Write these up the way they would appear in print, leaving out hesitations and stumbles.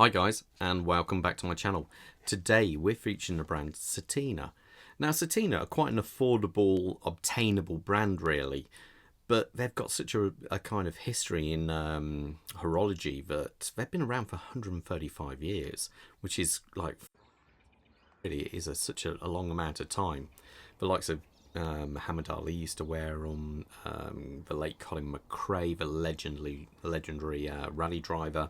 Hi guys, and welcome back to my channel. Today we're featuring the brand Certina. Now Certina are quite an affordable, obtainable brand really, but they've got such a kind of history in horology that they've been around for 135 years, which is like, really is such a long amount of time. The likes of Muhammad Ali used to wear them, the late Colin McRae, the legendary rally driver.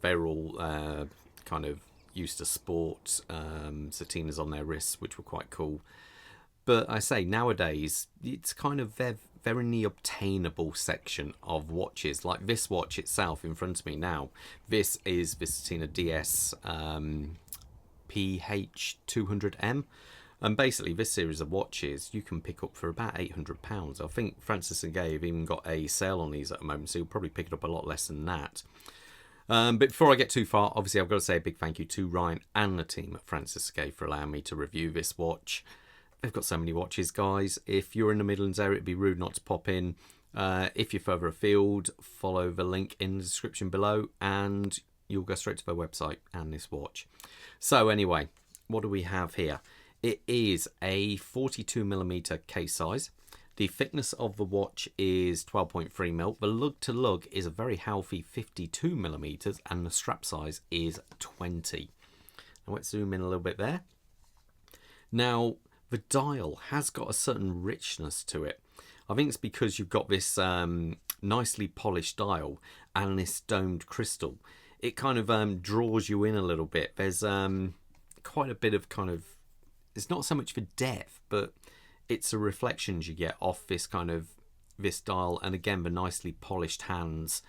They're all kind of used to sport Certinas on their wrists, which were quite cool. But I say nowadays it's kind of they're in the obtainable section of watches. Like this watch itself in front of me now, this is the Certina DS PH200M. And basically this series of watches you can pick up for about £800. I think Francis Gaye have even got a sale on these at the moment, so you'll probably pick it up a lot less than that. But before I get too far, obviously I've got to say a big thank you to Ryan and the team at Francis Gaye for allowing me to review this watch. They've got so many watches, guys. If you're in the Midlands area, it'd be rude not to pop in. If you're further afield, follow the link in the description below and you'll go straight to their website and this watch. So anyway, what do we have here? It is a 42mm case size. The thickness of the watch is 12.3mm. The lug to lug is a very healthy 52mm and the strap size is 20. Now let's zoom in a little bit there. Now the dial has got a certain richness to it. I think it's because you've got this nicely polished dial and this domed crystal. It kind of draws you in a little bit. There's quite a bit of kind of, it's not so much for depth, but it's the reflections you get off this kind of this dial, and again the nicely polished hands.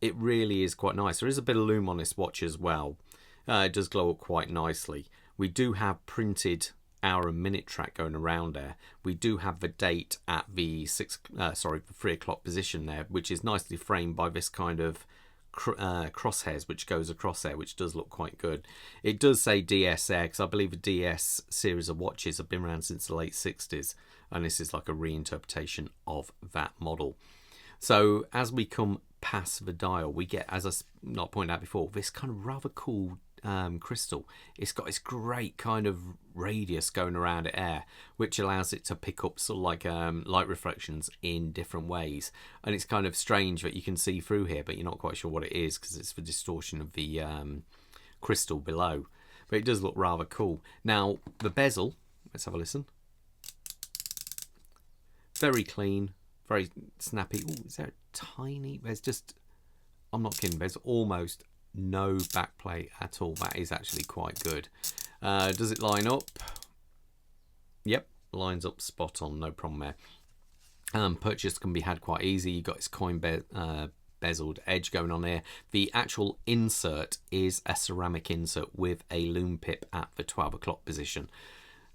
It really is quite nice. There is a bit of lume on this watch as well. It does glow up quite nicely. We do have printed hour and minute track going around there. We do have the date at the 3 o'clock position there, which is nicely framed by this kind of crosshairs which goes across there, which does look quite good. It does say DS there because I believe the DS series of watches have been around since the late 60s, and this is like a reinterpretation of that model. So as we come past the dial, we get, as I not pointed out before, this kind of rather cool crystal. It's got this great kind of radius going around it air, which allows it to pick up sort of like light reflections in different ways. And it's kind of strange that you can see through here, but you're not quite sure what it is because it's the distortion of the crystal below. But it does look rather cool. Now the bezel, let's have a listen. Very clean, very snappy. Oh, is there a tiny? There's just, I'm not kidding. There's almost no backplate at all. That is actually quite good. Does it line up? Yep, lines up spot on, no problem there. Purchase can be had quite easy. You've got its coin bezeled edge going on here. The actual insert is a ceramic insert with a lume pip at the 12 o'clock position.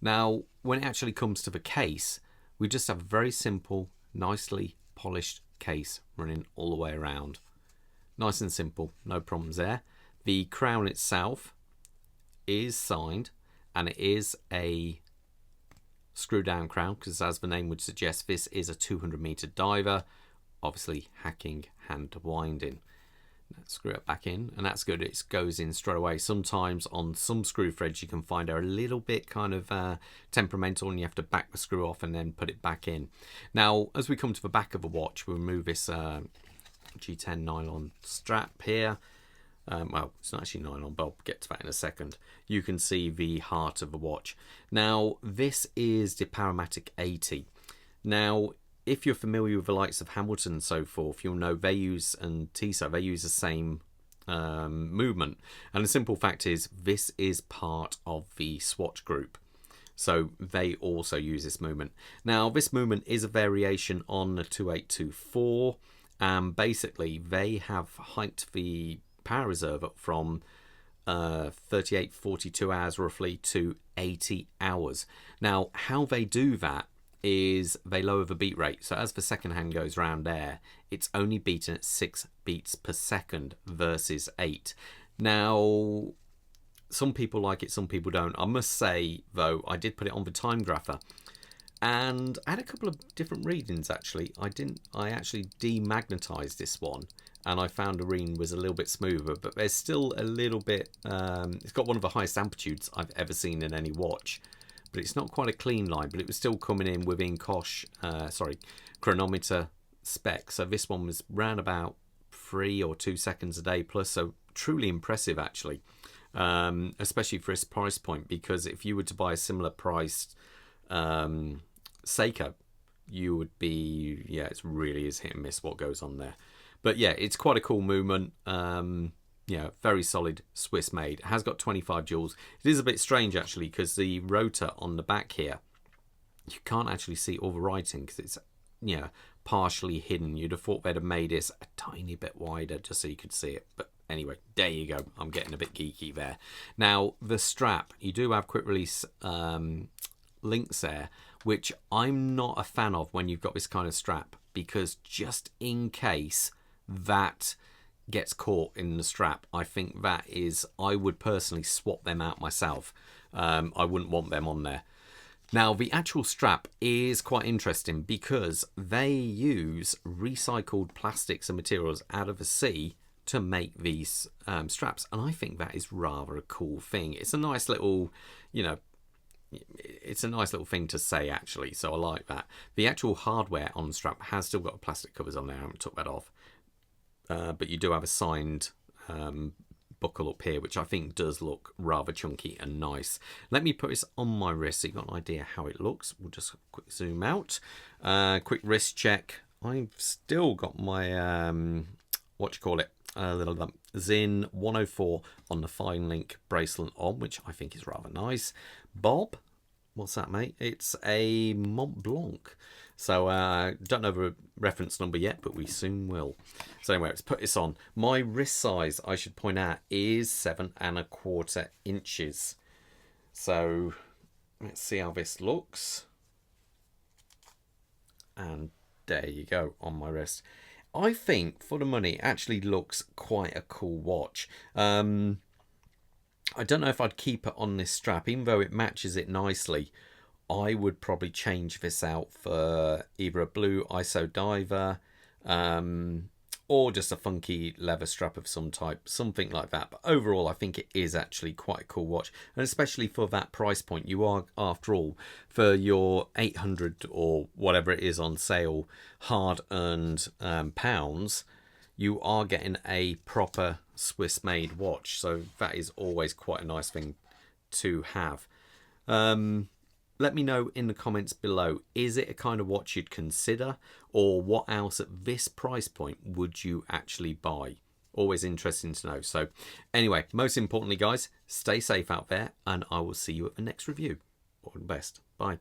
Now when it actually comes to the case, we just have a very simple, nicely polished case running all the way around. Nice and simple, no problems there. The crown itself is signed, and it is a screw down crown because, as the name would suggest, this is a 200-meter diver, obviously hacking hand winding. Let's screw it back in, and that's good. It goes in straight away. Sometimes on some screw threads you can find they're a little bit kind of temperamental, and you have to back the screw off and then put it back in. Now as we come to the back of the watch, we'll remove this G10 nylon strap here. Well, it's not actually nylon, but I'll get to that in a second. You can see the heart of the watch. Now this is the Powermatic 80. Now if you're familiar with the likes of Hamilton and so forth, you'll know they use, and Tissot, they use the same movement. And the simple fact is this is part of the Swatch group, so they also use this movement. Now this movement is a variation on the 2824. Basically they have hiked the power reserve up from 42 hours roughly to 80 hours. Now how they do that is they lower the beat rate, so as the second hand goes round there, it's only beaten at 6 beats per second versus 8. Now some people like it, some people don't. I must say though, I did put it on the time grapher and I had a couple of different readings actually. I actually demagnetized this one and I found Arene was a little bit smoother, but there's still a little bit, it's got one of the highest amplitudes I've ever seen in any watch, but it's not quite a clean line, but it was still coming in within chronometer spec. So this one was round about 3 or 2 seconds a day plus, so truly impressive actually, especially for this price point, because if you were to buy a similar priced Seiko, you would be, yeah, it really is hit and miss what goes on there. But yeah, it's quite a cool movement. Yeah, very solid Swiss made. It has got 25 joules. It is a bit strange actually, because the rotor on the back here, you can't actually see all the writing because it's, you know, partially hidden. You'd have thought they'd have made this a tiny bit wider just so you could see it. But anyway, there you go. I'm getting a bit geeky there. Now, the strap, you do have quick release links there, which I'm not a fan of when you've got this kind of strap, because just in case that gets caught in the strap, I think that is, I would personally swap them out myself. I wouldn't want them on there. Now, the actual strap is quite interesting because they use recycled plastics and materials out of the sea to make these straps, and I think that is rather a cool thing. It's a nice little, you know, it's a nice little thing to say actually, so I like that. The actual hardware on the strap has still got plastic covers on there. I haven't took that off, but you do have a signed buckle up here, which I think does look rather chunky and nice. Let me put this on my wrist so you've got an idea how it looks. We'll just quick zoom out, quick wrist check. I've still got my what you call it, little Zin 104 on the fine link bracelet on, which I think is rather nice. Bob, what's that, mate? It's a Mont Blanc. So don't know the reference number yet, but we soon will. So anyway, let's put this on. My wrist size, I should point out, is 7¼ inches. So let's see how this looks. And there you go on my wrist. I think for the money, it actually looks quite a cool watch. I don't know if I'd keep it on this strap, even though it matches it nicely. I would probably change this out for either a blue ISO diver, or just a funky leather strap of some type, something like that. But overall, I think it is actually quite a cool watch, and especially for that price point. You are, after all, for your 800 or whatever it is on sale, hard-earned pounds, you are getting a proper Swiss-made watch. So that is always quite a nice thing to have. Let me know in the comments below, is it a kind of watch you'd consider, or what else at this price point would you actually buy? Always interesting to know. So anyway, most importantly guys, stay safe out there, and I will see you at the next review. All the best. Bye.